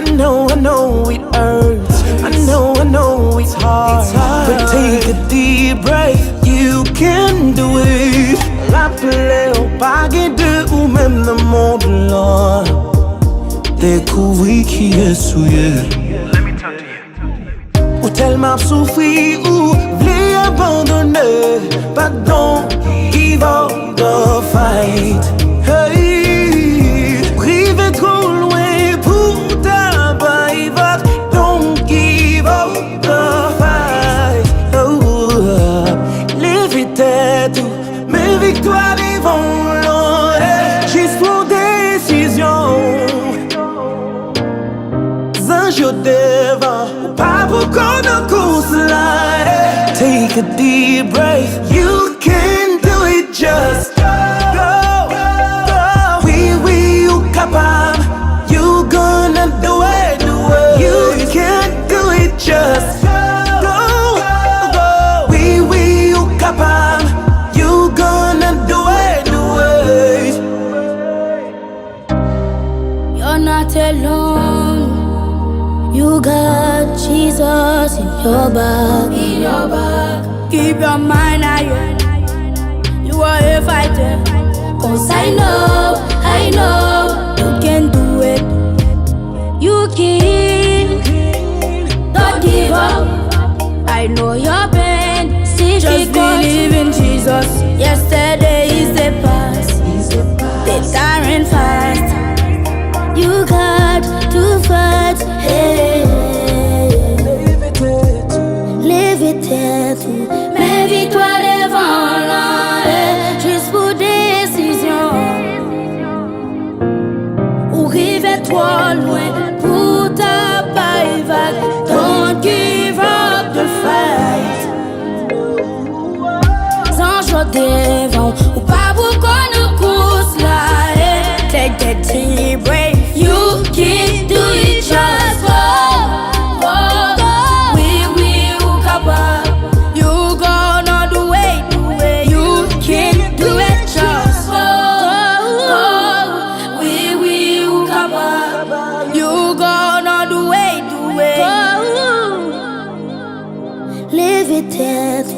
I know it hurts. I know it's hard. But take a deep breath, you can do it. Rappelez au paquet de ou même le monde là. Découvrir qui est souillé. Ou tellement souffrir ou voulez abandonner. But don't give up the fight. Hey, privé trop loin pour t'abattre. Don't give up the fight. Oh, l'éviter tout, mes victoires devant l'autre. Juste pour décision. Zanjo devant, pas pour qu'on a course là. Take a deep breath, you can do it, just go. Oui, you capable, you gonna do it. You can do it, just go. Oui, you capable, you gonna do it. You're not alone. You got Jesus in your back. Keep your mind higher. You are a fighter. 'Cause I know you can do it. You can. Don't give up. I know your pain. Just believe in Jesus. Yesterday is the past. The tyrant fast. You got to fight. Hey. L'éviter tout, mes victoires devant l'un. Juste pour décision. Ou river trop loin pour ta paille vague. Don't give up the fight. Sans joie devant, ou pas pour qu'on nous course là. Take that deep breath. You can do it, just go. We will cover. You gonna do it. You can do it, just go. We will cover. You gonna do it. Live it.